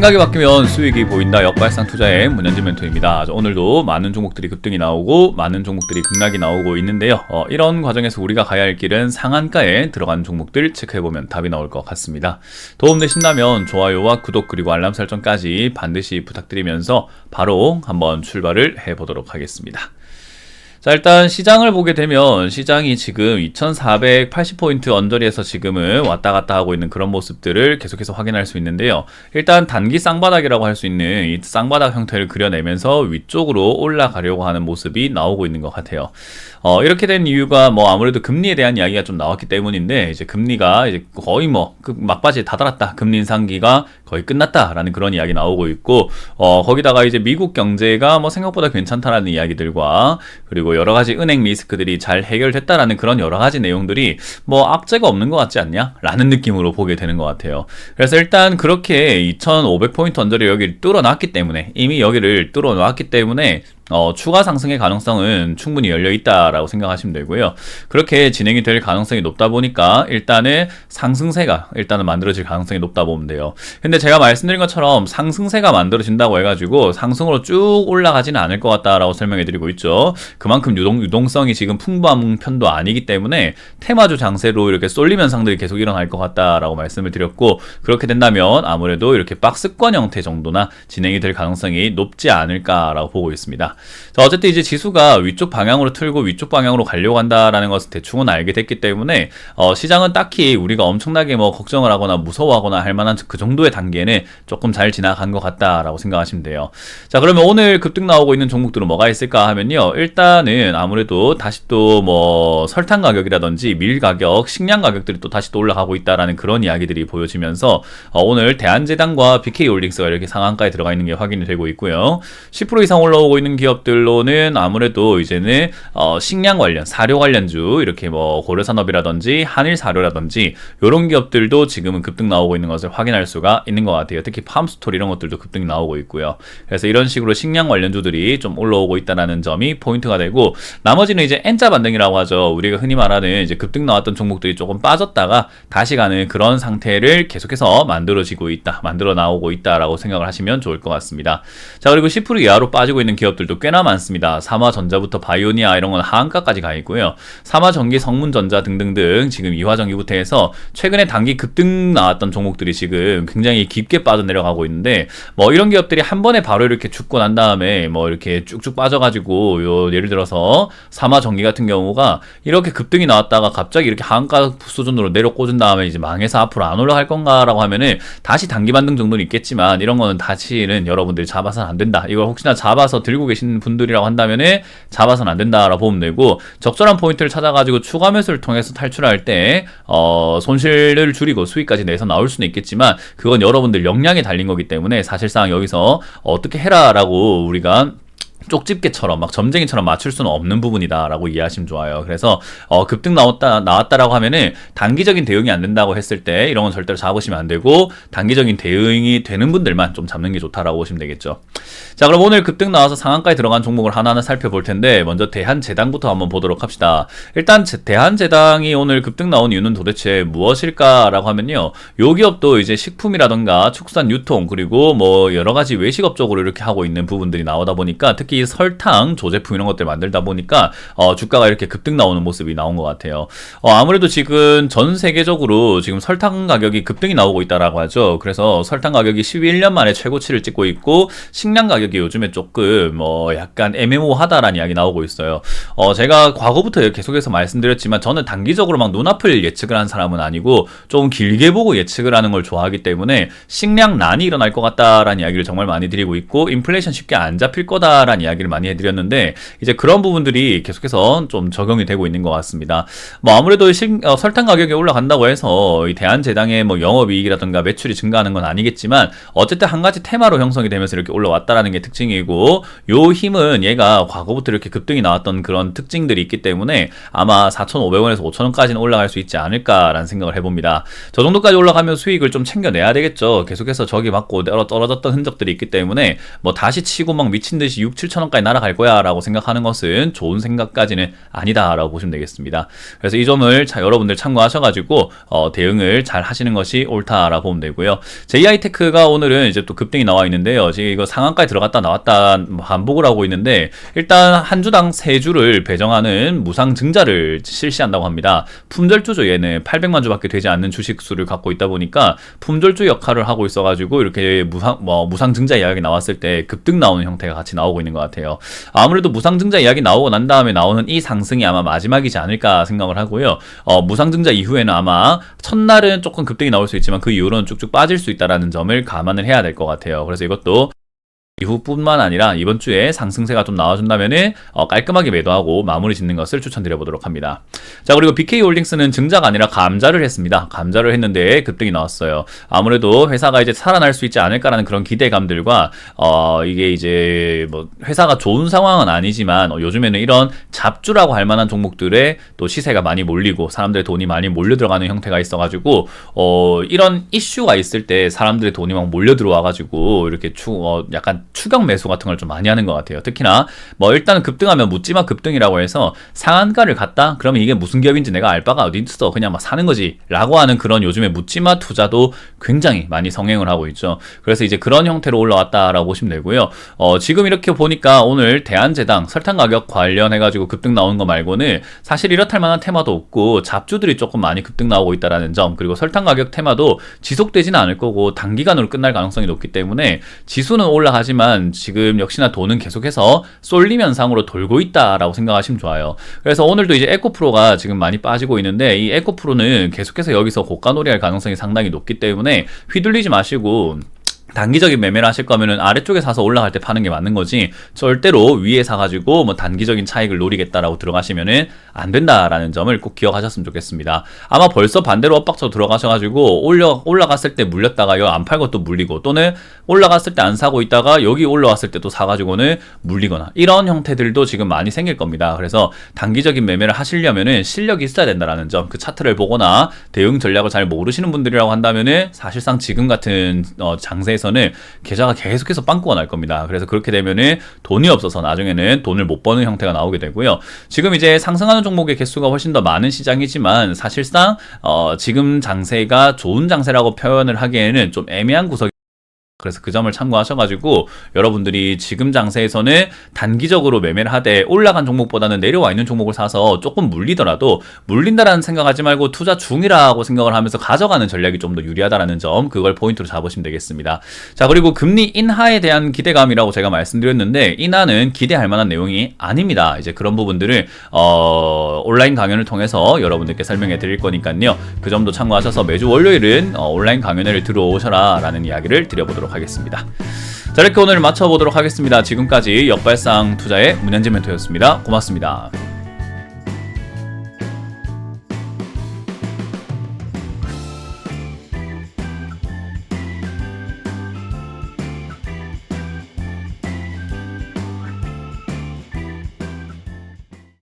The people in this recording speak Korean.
생각이 바뀌면 수익이 보인다. 역발상 투자의 문현진 멘토입니다. 오늘도 많은 종목들이 급등이 나오고 많은 종목들이 급락이 나오고 있는데요. 이런 과정에서 우리가 가야 할 길은 상한가에 들어간 종목들 체크해보면 답이 나올 것 같습니다. 도움되신다면 좋아요와 구독 그리고 알람 설정까지 반드시 부탁드리면서 바로 한번 출발을 해보도록 하겠습니다. 자, 일단 시장을 보게 되면 시장이 지금 2480포인트 언저리에서 지금은 왔다 갔다 하고 있는 그런 모습들을 계속해서 확인할 수 있는데요. 일단 단기 쌍바닥이라고 할 수 있는 이 쌍바닥 형태를 그려내면서 위쪽으로 올라가려고 하는 모습이 나오고 있는 것 같아요. 이렇게 된 이유가 아무래도 금리에 대한 이야기가 좀 나왔기 때문인데, 이제 금리가 이제 거의 그 막바지에 다다랐다. 금리 인상기가 거의 끝났다라는 그런 이야기 나오고 있고, 거기다가 이제 미국 경제가 생각보다 괜찮다라는 이야기들과, 그리고 여러 가지 은행 리스크들이 잘 해결됐다라는 그런 여러 가지 내용들이 악재가 없는 것 같지 않냐? 라는 느낌으로 보게 되는 것 같아요. 그래서 일단 그렇게 2500포인트 언저리 여기를 뚫어놨기 때문에, 이미 여기를 뚫어놨기 때문에 추가 상승의 가능성은 충분히 열려있다라고 생각하시면 되고요. 그렇게 진행이 될 가능성이 높다 보니까 일단은 상승세가 일단은 만들어질 가능성이 높다 보면 돼요. 근데 제가 말씀드린 것처럼 상승세가 만들어진다고 해가지고 상승으로 쭉 올라가지는 않을 것 같다라고 설명해 드리고 있죠. 그만큼 유동성이 지금 풍부한 편도 아니기 때문에 테마주 장세로 이렇게 쏠림 현상들이 계속 일어날 것 같다라고 말씀을 드렸고, 그렇게 된다면 아무래도 이렇게 박스권 형태 정도나 진행이 될 가능성이 높지 않을까라고 보고 있습니다. 자, 어쨌든 이제 지수가 위쪽 방향으로 틀고 위쪽 방향으로 가려고 한다라는 것을 대충은 알게 됐기 때문에 시장은 딱히 우리가 엄청나게 걱정을 하거나 무서워하거나 할 만한 그 정도의 단계는 조금 잘 지나간 것 같다라고 생각하시면 돼요. 자, 그러면 오늘 급등 나오고 있는 종목들은 뭐가 있을까 하면요, 일단은 아무래도 다시 또 설탕 가격이라든지 밀 가격, 식량 가격들이 또 다시 또 올라가고 있다라는 그런 이야기들이 보여지면서 오늘 대한제당과 BK홀딩스가 이렇게 상한가에 들어가 있는 게 확인이 되고 있고요. 10% 이상 올라오고 있는 기업들로는 아무래도 이제는 식량 관련, 사료 관련주, 이렇게 고려산업이라든지 한일사료라든지 이런 기업들도 지금은 급등 나오고 있는 것을 확인할 수가 있는 것 같아요. 특히 팜스토리 이런 것들도 급등이 나오고 있고요. 그래서 이런 식으로 식량 관련주들이 좀 올라오고 있다는 점이 포인트가 되고, 나머지는 이제 N자 반등이라고 하죠. 우리가 흔히 말하는 이제 급등 나왔던 종목들이 조금 빠졌다가 다시 가는 그런 상태를 계속해서 만들어 나오고 있다라고 생각을 하시면 좋을 것 같습니다. 자, 그리고 10% 이하로 빠지고 있는 기업들도 꽤나 많습니다. 삼화전자부터 바이오니아 이런 건 하한가까지 가 있고요. 삼화전기, 성문전자 등등등 지금 이화전기부터 해서 최근에 단기 급등 나왔던 종목들이 지금 굉장히 깊게 빠져내려가고 있는데, 이런 기업들이 한 번에 바로 이렇게 죽고 난 다음에 이렇게 쭉쭉 빠져가지고 예를 들어서 삼화전기 같은 경우가 이렇게 급등이 나왔다가 갑자기 이렇게 하한가 수준으로 내려 꽂은 다음에 이제 망해서 앞으로 안 올라갈 건가라고 하면은 다시 단기 반등 정도는 있겠지만, 이런 거는 다시는 여러분들이 잡아서는 안 된다. 이걸 혹시나 잡아서 들고 계신 분들이라고 한다면은 잡아서는 안 된다라고 보면 되고, 적절한 포인트를 찾아가지고 추가 매수를 통해서 탈출할 때 손실을 줄이고 수익까지 내서 나올 수는 있겠지만, 그건 여러분들 역량에 달린 거기 때문에 사실상 여기서 어떻게 해라라고 우리가 쪽집게처럼 점쟁이처럼 맞출 수는 없는 부분이다라고 이해하시면 좋아요. 그래서 급등 나왔다라고 하면은 단기적인 대응이 안 된다고 했을 때 이런 건 절대로 잡으시면 안 되고, 단기적인 대응이 되는 분들만 좀 잡는 게 좋다라고 보시면 되겠죠. 자, 그럼 오늘 급등 나와서 상한가에 들어간 종목을 하나하나 살펴볼 텐데, 먼저 대한제당부터 한번 보도록 합시다. 일단 대한제당이 오늘 급등 나온 이유는 도대체 무엇일까라고 하면요, 요 기업도 이제 식품이라던가 축산 유통, 그리고 여러 가지 외식업 쪽으로 이렇게 하고 있는 부분들이 나오다 보니까, 특히 설탕, 조제품 이런 것들 만들다 보니까 주가가 이렇게 급등 나오는 모습이 나온 것 같아요. 아무래도 지금 전 세계적으로 지금 설탕 가격이 급등이 나오고 있다라고 하죠. 그래서 설탕 가격이 11년 만에 최고치를 찍고 있고, 식량 가격이 요즘에 조금 약간 애매모호하다라는 이야기 나오고 있어요. 제가 과거부터 계속해서 말씀드렸지만, 저는 단기적으로 눈앞을 예측을 한 사람은 아니고 좀 길게 보고 예측을 하는 걸 좋아하기 때문에 식량난이 일어날 것 같다라는 이야기를 정말 많이 드리고 있고, 인플레이션 쉽게 안 잡힐 거다라는 이야기를 많이 해드렸는데, 이제 그런 부분들이 계속해서 좀 적용이 되고 있는 것 같습니다. 아무래도 설탕 가격이 올라간다고 해서 이 대한제당의 영업이익이라든가 매출이 증가하는 건 아니겠지만, 어쨌든 한 가지 테마로 형성이 되면서 이렇게 올라왔다라는 게 특징이고, 요 힘은 얘가 과거부터 이렇게 급등이 나왔던 그런 특징들이 있기 때문에 아마 4,500원에서 5,000원까지는 올라갈 수 있지 않을까라는 생각을 해봅니다. 저 정도까지 올라가면 수익을 좀 챙겨내야 되겠죠. 계속해서 저기 맞고 떨어졌던 흔적들이 있기 때문에 다시 치고 미친듯이 6, 7 7,000원까지 날아갈 거야 라고 생각하는 것은 좋은 생각까지는 아니다 라고 보시면 되겠습니다. 그래서 이 점을 여러분들 참고하셔가지고 대응을 잘 하시는 것이 옳다라고 보면 되고요. JI테크가 오늘은 이제 또 급등이 나와 있는데요. 지금 이거 상한가에 들어갔다 나왔다 반복을 하고 있는데, 일단 한 주당 3주를 배정하는 무상 증자를 실시한다고 합니다. 품절주죠. 얘는 800만 주밖에 되지 않는 주식 수를 갖고 있다 보니까 품절주 역할을 하고 있어가지고 이렇게 무상 증자 이야기 나왔을 때 급등 나오는 형태가 같이 나오고 있는 것 같아요. 아무래도 무상 증자 이야기 나오고 난 다음에 나오는 이 상승이 아마 마지막이지 않을까 생각을 하고요. 무상 증자 이후에는 아마 첫날은 조금 급등이 나올 수 있지만 그 이후로는 쭉쭉 빠질 수 있다는 점을 감안을 해야 될 것 같아요. 그래서 이것도 이후뿐만 아니라 이번 주에 상승세가 좀 나와준다면은 깔끔하게 매도하고 마무리 짓는 것을 추천드려보도록 합니다. 자, 그리고 BK홀딩스는 증자가 아니라 감자를 했습니다. 감자를 했는데 급등이 나왔어요. 아무래도 회사가 이제 살아날 수 있지 않을까라는 그런 기대감들과 이게 이제 뭐 회사가 좋은 상황은 아니지만 요즘에는 이런 잡주라고 할 만한 종목들에 또 시세가 많이 몰리고 사람들의 돈이 많이 몰려 들어가는 형태가 있어가지고 이런 이슈가 있을 때 사람들의 돈이 막 몰려 들어와가지고 이렇게 약간 추격 매수 같은 걸 좀 많이 하는 것 같아요. 특히나 뭐 일단 급등하면 묻지마 급등이라고 해서 상한가를 갔다? 그러면 이게 무슨 기업인지 내가 알 바가 어디 있어, 그냥 막 사는 거지 라고 하는 그런 요즘에 묻지마 투자도 굉장히 많이 성행을 하고 있죠. 그래서 이제 그런 형태로 올라왔다라고 보시면 되고요. 지금 이렇게 보니까 오늘 대한제당 설탕 가격 관련해가지고 급등 나오는 거 말고는 사실 이렇다 할 만한 테마도 없고 잡주들이 조금 많이 급등 나오고 있다라는 점, 그리고 설탕 가격 테마도 지속되지는 않을 거고 단기간으로 끝날 가능성이 높기 때문에 지수는 올라가지만 지금 역시나 돈은 계속해서 쏠림 현상으로 돌고 있다라고 생각하시면 좋아요. 그래서 오늘도 이제 에코프로가 지금 많이 빠지고 있는데, 이 에코프로는 계속해서 여기서 고가놀이할 가능성이 상당히 높기 때문에 휘둘리지 마시고 단기적인 매매를 하실 거면은 아래쪽에 사서 올라갈 때 파는 게 맞는 거지, 절대로 위에 사가지고 뭐 단기적인 차익을 노리겠다라고 들어가시면은 안 된다라는 점을 꼭 기억하셨으면 좋겠습니다. 아마 벌써 반대로 엇박쳐 들어가셔가지고 올라갔을 때 물렸다가 여기 안 팔고 또 물리고, 또는 올라갔을 때 안 사고 있다가 여기 올라왔을 때 또 사가지고는 물리거나, 이런 형태들도 지금 많이 생길 겁니다. 그래서 단기적인 매매를 하시려면은 실력이 있어야 된다라는 점, 그 차트를 보거나 대응 전략을 잘 모르시는 분들이라고 한다면은 사실상 지금 같은 장세에서는 계좌가 계속해서 빵꾸가 날 겁니다. 그래서 그렇게 되면은 돈이 없어서 나중에는 돈을 못 버는 형태가 나오게 되고요. 지금 이제 상승하는 종목의 개수가 훨씬 더 많은 시장이지만 사실상 지금 장세가 좋은 장세라고 표현을 하기에는 좀 애매한 구석이, 그래서 그 점을 참고하셔가지고 여러분들이 지금 장세에서는 단기적으로 매매를 하되 올라간 종목보다는 내려와 있는 종목을 사서 조금 물리더라도 물린다라는 생각하지 말고 투자 중이라고 생각을 하면서 가져가는 전략이 좀 더 유리하다라는 점, 그걸 포인트로 잡으시면 되겠습니다. 자, 그리고 금리 인하에 대한 기대감이라고 제가 말씀드렸는데, 인하는 기대할 만한 내용이 아닙니다. 이제 그런 부분들을 온라인 강연을 통해서 여러분들께 설명해 드릴 거니까요. 그 점도 참고하셔서 매주 월요일은 온라인 강연회를 들어오셔라 라는 이야기를 드려보도록 하겠습니다. 자, 이렇게 오늘 마쳐보도록 하겠습니다. 지금까지 역발상 투자의 문현진 멘토였습니다. 고맙습니다.